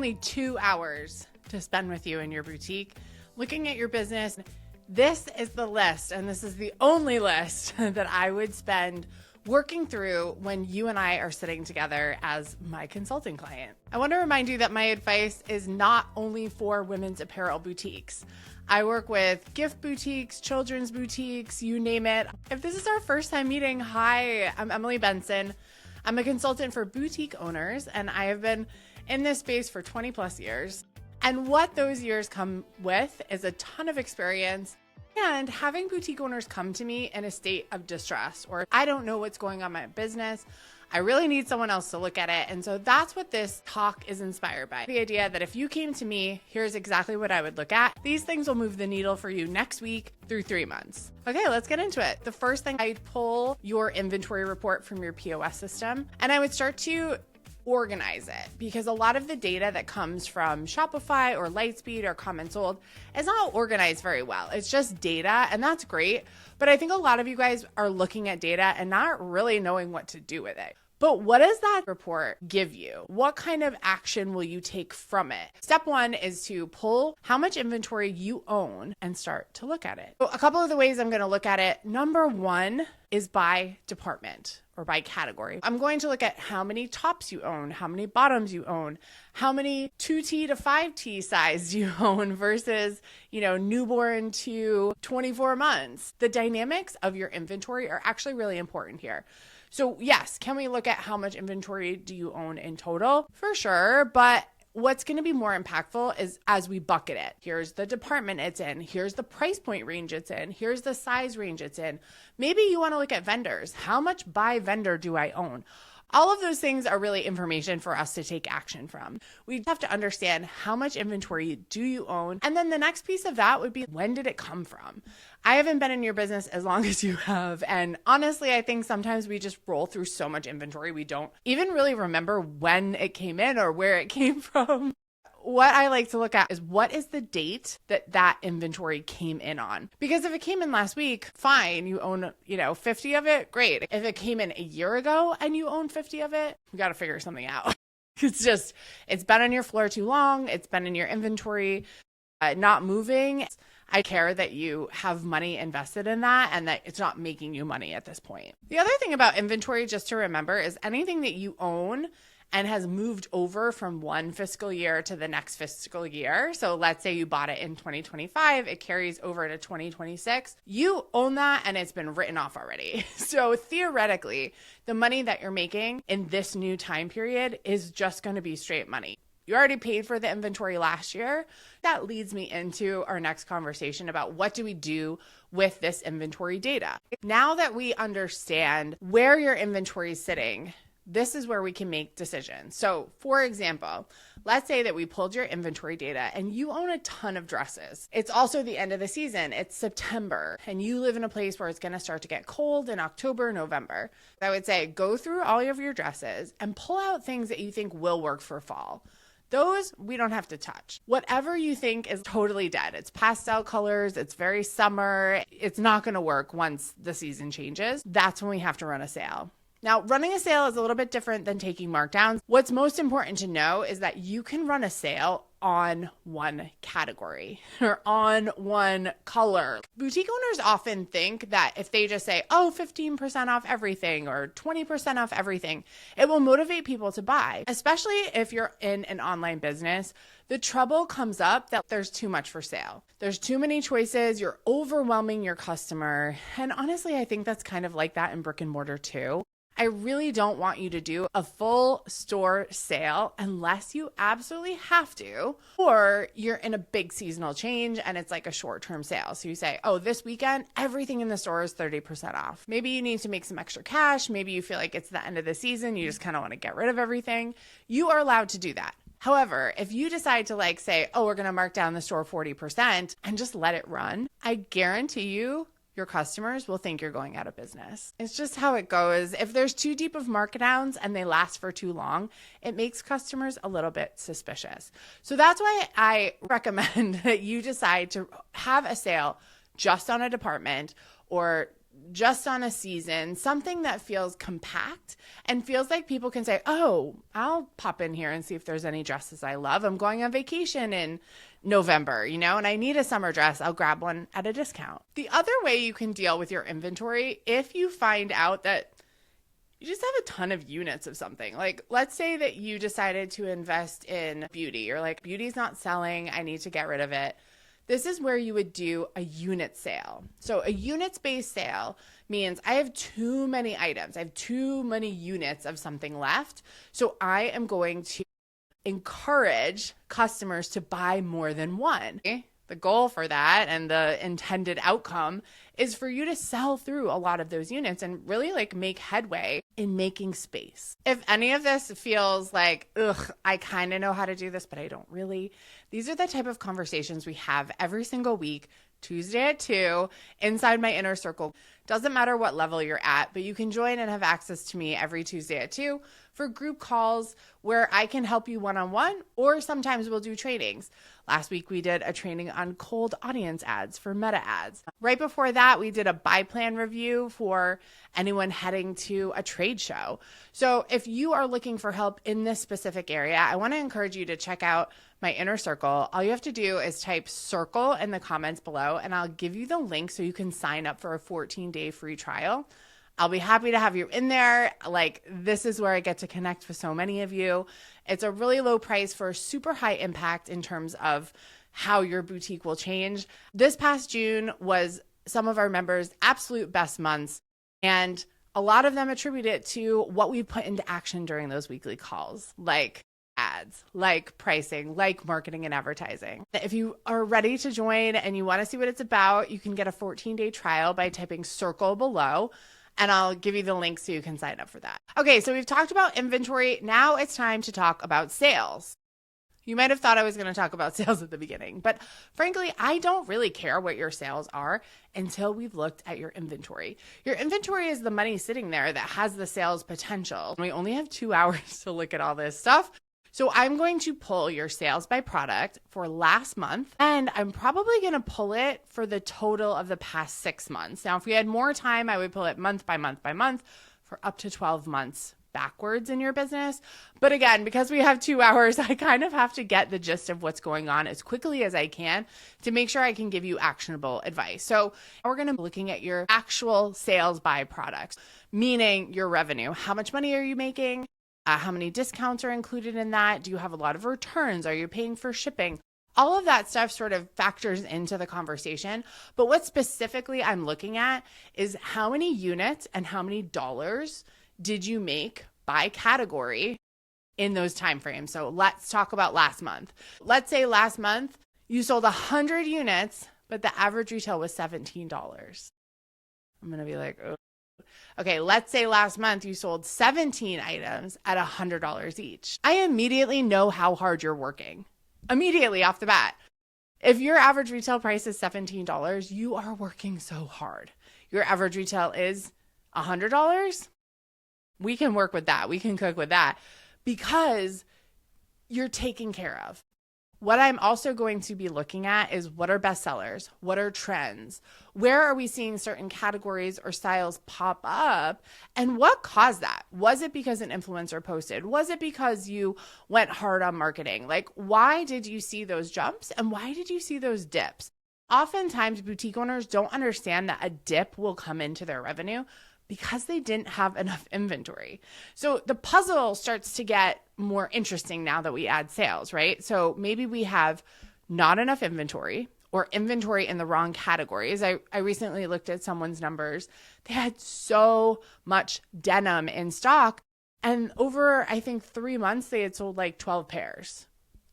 only 2 hours to spend with you in your boutique, looking at your business, this is the list, and this is the only list that I would spend working through when you and I are sitting together as my consulting client. I want to remind you that my advice is not only for women's apparel boutiques. I work with gift boutiques, children's boutiques, you name it. If this is our first time meeting, hi, I'm Emily Benson. I'm a consultant for boutique owners, and I have been in this space for 20 plus years. And what those years come with is a ton of experience and having boutique owners come to me in a state of distress, or I don't know what's going on in my business. I really need someone else to look at it. And so that's what this talk is inspired by. The idea that if you came to me, here's exactly what I would look at. These things will move the needle for you next week through 3 months. Okay, let's get into it. The first thing, I'd pull your inventory report from your POS system, and I would start to organize it, because a lot of the data that comes from Shopify or Lightspeed or Comment Sold is not organized very well. It's just data, and that's great. But I think a lot of you guys are looking at data and not really knowing what to do with it. But what does that report give you? What kind of action will you take from it? Step one is to pull how much inventory you own and start to look at it. So a couple of the ways I'm going to look at it. Number one is by department or by category. I'm going to look at how many tops you own, how many bottoms you own, how many 2T to 5T size you own versus, newborn to 24 months. The dynamics of your inventory are actually really important here. So yes, can we look at how much inventory do you own in total? For sure, but what's going to be more impactful is as we bucket it. Here's the department it's in. Here's the price point range it's in. Here's the size range it's in. Maybe you want to look at vendors. How much by vendor do I own? All of those things are really information for us to take action from. We have to understand how much inventory do you own? And then the next piece of that would be, when did it come from? I haven't been in your business as long as you have. And honestly, I think sometimes we just roll through so much inventory, we don't even really remember when it came in or where it came from. What I like to look at is, what is the date that inventory came in on? Because if it came in last week, fine, you own, 50 of it, great. If it came in a year ago and you own 50 of it, we got to figure something out. It's been on your floor too long. It's been in your inventory, not moving. I care that you have money invested in that and that it's not making you money at this point. The other thing about inventory, just to remember, is anything that you own and has moved over from one fiscal year to the next fiscal year. So let's say you bought it in 2025, it carries over to 2026. You own that and it's been written off already. So theoretically, the money that you're making in this new time period is just going to be straight money. You already paid for the inventory last year. That leads me into our next conversation about what do we do with this inventory data. Now that we understand where your inventory is sitting, this is where we can make decisions. So for example, let's say that we pulled your inventory data and you own a ton of dresses. It's also the end of the season. It's September and you live in a place where it's going to start to get cold in October, November. I would say go through all of your dresses and pull out things that you think will work for fall. Those we don't have to touch. Whatever you think is totally dead. It's pastel colors. It's very summer. It's not going to work once the season changes. That's when we have to run a sale. Now, running a sale is a little bit different than taking markdowns. What's most important to know is that you can run a sale on one category or on one color. Boutique owners often think that if they just say, 15% off everything or 20% off everything, it will motivate people to buy, especially if you're in an online business. The trouble comes up that there's too much for sale. There's too many choices. You're overwhelming your customer. And honestly, I think that's kind of like that in brick and mortar too. I really don't want you to do a full store sale unless you absolutely have to, or you're in a big seasonal change and it's like a short-term sale. So you say, this weekend, everything in the store is 30% off. Maybe you need to make some extra cash. Maybe you feel like it's the end of the season. You just kind of want to get rid of everything. You are allowed to do that. However, if you decide to say, we're going to mark down the store 40% and just let it run, I guarantee you, your customers will think you're going out of business. It's just how it goes. If there's too deep of markdowns and they last for too long, it makes customers a little bit suspicious. So that's why I recommend that you decide to have a sale just on a department or just on a season, something that feels compact and feels like people can say, oh, I'll pop in here and see if there's any dresses I love. I'm going on vacation in November, and I need a summer dress. I'll grab one at a discount. The other way you can deal with your inventory, if you find out that you just have a ton of units of something. Like, let's say that you decided to invest in beauty. You're like, beauty's not selling. I need to get rid of it. This is where you would do a unit sale. So a units-based sale means I have too many items. I have too many units of something left. So I am going to encourage customers to buy more than one. The goal for that and the intended outcome is for you to sell through a lot of those units and really make headway in making space. If any of this feels like, ugh, I kind of know how to do this, but I don't really, these are the type of conversations we have every single week, Tuesday at 2, inside my inner circle. Doesn't matter what level you're at, but you can join and have access to me every Tuesday at 2 for group calls where I can help you one-on-one, or sometimes we'll do trainings. Last week, we did a training on cold audience ads for meta ads. Right before that, we did a buy plan review for anyone heading to a trade show. So if you are looking for help in this specific area, I want to encourage you to check out my inner circle. All you have to do is type circle in the comments below, and I'll give you the link so you can sign up for a 14-day free trial. I'll be happy to have you in there. This is where I get to connect with so many of you. It's a really low price for super high impact in terms of how your boutique will change. This past June was some of our members' absolute best months, and a lot of them attribute it to what we put into action during those weekly calls, like ads, like pricing, like marketing and advertising. If you are ready to join and you want to see what it's about, you can get a 14-day trial by typing circle below, and I'll give you the link so you can sign up for that. Okay, so we've talked about inventory. Now it's time to talk about sales. You might have thought I was going to talk about sales at the beginning, but frankly, I don't really care what your sales are until we've looked at your inventory. Your inventory is the money sitting there that has the sales potential. We only have 2 hours to look at all this stuff. So I'm going to pull your sales by product for last month, and I'm probably going to pull it for the total of the past 6 months. Now, if we had more time, I would pull it month by month by month for up to 12 months backwards in your business. But again, because we have 2 hours, I kind of have to get the gist of what's going on as quickly as I can to make sure I can give you actionable advice. So we're going to be looking at your actual sales by products, meaning your revenue. How much money are you making? How many discounts are included in that? Do you have a lot of returns? Are you paying for shipping? All of that stuff sort of factors into the conversation. But what specifically I'm looking at is how many units and how many dollars did you make by category in those timeframes? So let's talk about last month. Let's say last month you sold 100 units, but the average retail was $17. I'm going to be like, oh. Okay, let's say last month you sold 17 items at $100 each. I immediately know how hard you're working. Immediately off the bat. If your average retail price is $17, you are working so hard. Your average retail is $100. We can work with that. We can cook with that because you're taken care of. What I'm also going to be looking at is what are bestsellers? What are trends? Where are we seeing certain categories or styles pop up? And what caused that? Was it because an influencer posted? Was it because you went hard on marketing? Why did you see those jumps? And why did you see those dips? Oftentimes, boutique owners don't understand that a dip will come into their revenue because they didn't have enough inventory. So the puzzle starts to get more interesting now that we add sales, right? So maybe we have not enough inventory or inventory in the wrong categories. I recently looked at someone's numbers. They had so much denim in stock, and over, I think, 3 months, they had sold 12 pairs.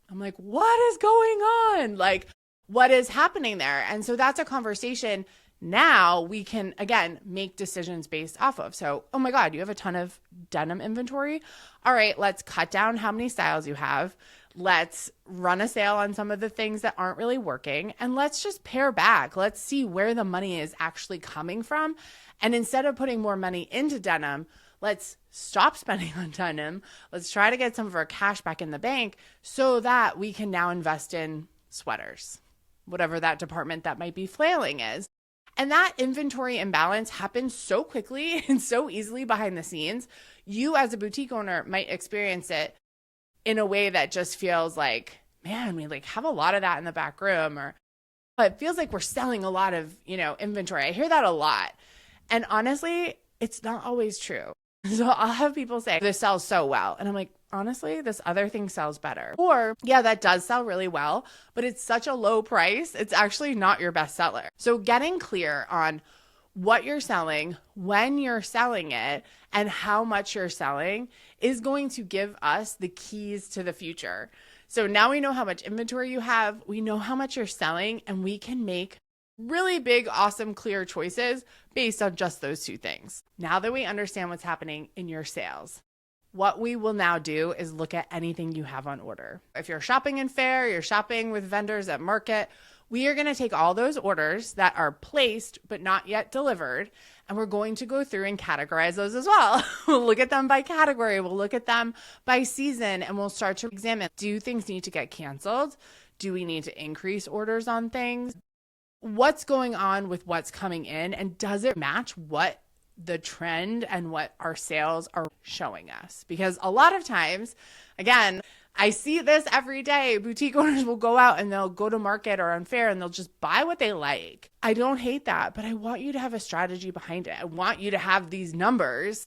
I'm like, what is going on? What is happening there? And so that's a conversation now we can, again, make decisions based off of. So, oh my God, you have a ton of denim inventory. All right, let's cut down how many styles you have. Let's run a sale on some of the things that aren't really working. And let's just pare back. Let's see where the money is actually coming from. And instead of putting more money into denim, let's stop spending on denim. Let's try to get some of our cash back in the bank so that we can now invest in sweaters, whatever that department that might be flailing is. And that inventory imbalance happens so quickly and so easily behind the scenes. You as a boutique owner might experience it in a way that just feels like, man, we like have a lot of that in the back room, or it feels like we're selling a lot of, inventory. I hear that a lot. And honestly, it's not always true. So I'll have people say, this sells so well. And I'm like, honestly, this other thing sells better. Or, yeah, that does sell really well, but it's such a low price. It's actually not your best seller. So getting clear on what you're selling, when you're selling it, and how much you're selling is going to give us the keys to the future. So now we know how much inventory you have, we know how much you're selling, and we can make really big, awesome, clear choices based on just those two things. Now that we understand what's happening in your sales, what we will now do is look at anything you have on order. If you're shopping in fair, you're shopping with vendors at market, we are going to take all those orders that are placed but not yet delivered, and we're going to go through and categorize those as well. We'll look at them by category, we'll look at them by season, and we'll start to examine, do things need to get canceled? Do we need to increase orders on things? What's going on with what's coming in, and does it match what the trend and what our sales are showing us? Because a lot of times, again, I see this every day. Boutique owners will go out and they'll go to market or on fair and they'll just buy what they like. I don't hate that, but I want you to have a strategy behind it. I want you to have these numbers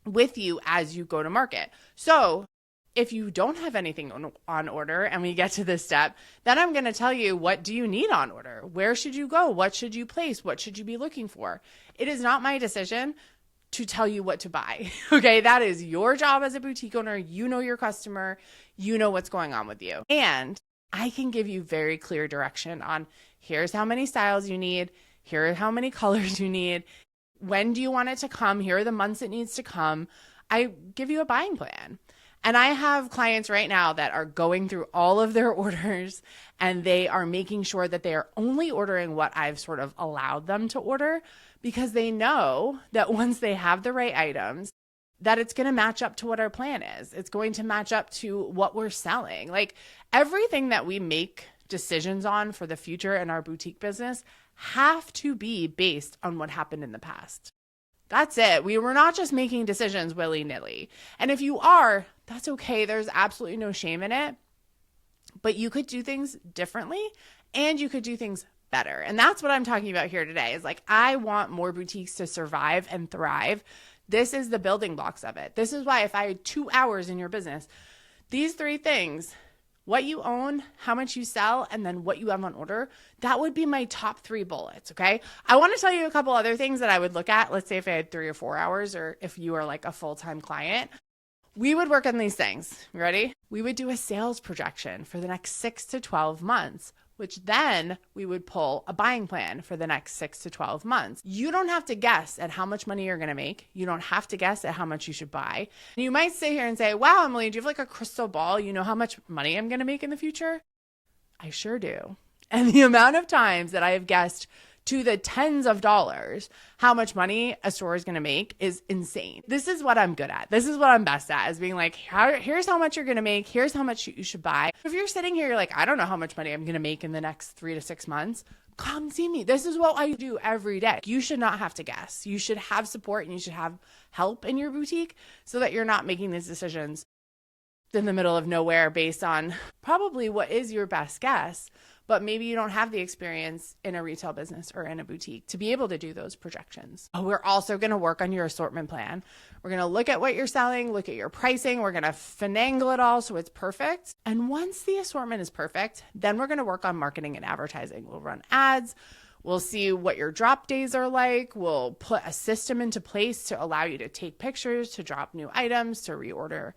with you as you go to market. So if you don't have anything on order and we get to this step, then I'm going to tell you, what do you need on order? Where should you go? What should you place? What should you be looking for? It is not my decision to tell you what to buy. Okay, that is your job as a boutique owner. You know your customer, you know what's going on with you. And I can give you very clear direction on, here's how many styles you need, here are how many colors you need, when do you want it to come, here are the months it needs to come. I give you a buying plan. And I have clients right now that are going through all of their orders and they are making sure that they are only ordering what I've sort of allowed them to order, because they know that once they have the right items, that it's going to match up to what our plan is. It's going to match up to what we're selling. Like everything that we make decisions on for the future in our boutique business have to be based on what happened in the past. That's it. We were not just making decisions willy-nilly. And if you are, that's okay. There's absolutely no shame in it. But you could do things differently and you could do things better. And that's what I'm talking about here today, is like, I want more boutiques to survive and thrive. This is the building blocks of it. This is why if I had 2 hours in your business, these three things, what you own, how much you sell, and then what you have on order, that would be my top 3 bullets, okay? I want to tell you a couple other things that I would look at. Let's say if I had 3 or 4 hours, or if you are like a full-time client, we would work on these things. You ready? We would do a sales projection for the next 6 to 12 months, which then we would pull a buying plan for the next 6 to 12 months. You don't have to guess at how much money you're going to make. You don't have to guess at how much you should buy. And you might sit here and say, wow, Emily, do you have like a crystal ball? You know how much money I'm going to make in the future? I sure do. And the amount of times that I have guessed to the tens of dollars how much money a store is going to make is insane. This is what I'm good at. This is what I'm best at, is being like, here's how much you're going to make. Here's how much you should buy. If you're sitting here, you're like, I don't know how much money I'm going to make in the next 3 to 6 months. Come see me. This is what I do every day. You should not have to guess. You should have support and you should have help in your boutique so that you're not making these decisions in the middle of nowhere based on probably what is your best guess, but maybe you don't have the experience in a retail business or in a boutique to be able to do those projections. We're also going to work on your assortment plan. We're going to look at what you're selling, look at your pricing. We're going to finagle it all so it's perfect. And once the assortment is perfect, then we're going to work on marketing and advertising. We'll run ads. We'll see what your drop days are like. We'll put a system into place to allow you to take pictures, to drop new items, to reorder,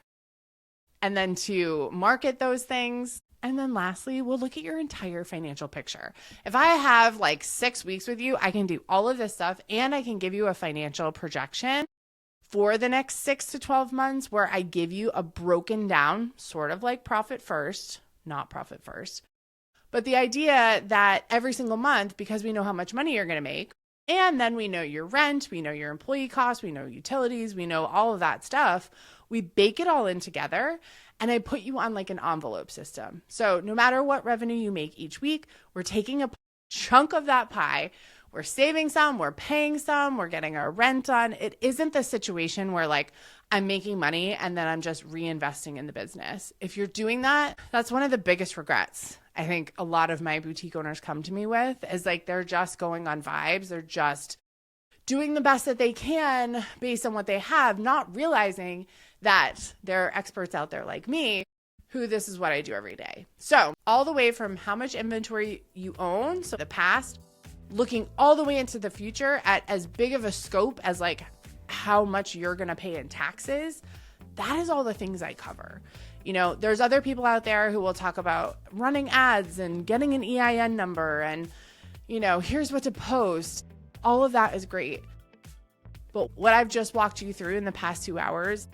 and then to market those things. And then lastly, we'll look at your entire financial picture. If I have like 6 weeks with you, I can do all of this stuff and I can give you a financial projection for the next 6 to 12 months where I give you a broken down, sort of like profit first, not profit first. But the idea that every single month, because we know how much money you're going to make, and then we know your rent, we know your employee costs, we know utilities, we know all of that stuff, we bake it all in together. And I put you on like an envelope system. So no matter what revenue you make each week, we're taking a chunk of that pie, We're saving some, we're paying some, we're getting our rent done. It isn't the situation where like I'm making money and then I'm just reinvesting in the business. If you're doing that, that's one of the biggest regrets I think a lot of my boutique owners come to me with, is like they're just going on vibes. They're just doing the best that they can based on what they have, not realizing that there are experts out there like me who this is what I do every day. So all the way from how much inventory you own, so the past, looking all the way into the future at as big of a scope as like how much you're going to pay in taxes. That is all the things I cover. You know, there's other people out there who will talk about running ads and getting an EIN number and, you know, here's what to post. All of that is great. But what I've just walked you through in the past 2 hours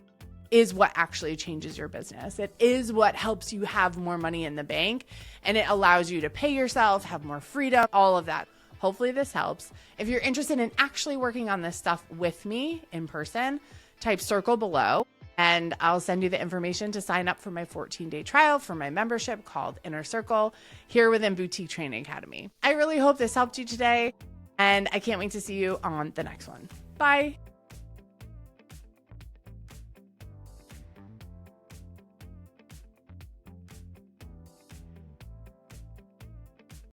is what actually changes your business. It is what helps you have more money in the bank, and it allows you to pay yourself, have more freedom, all of that. Hopefully this helps. If you're interested in actually working on this stuff with me in person, type circle below and I'll send you the information to sign up for my 14-day trial for my membership called Inner Circle here within Boutique Training Academy. I really hope this helped you today, and I can't wait to see you on the next one. Bye.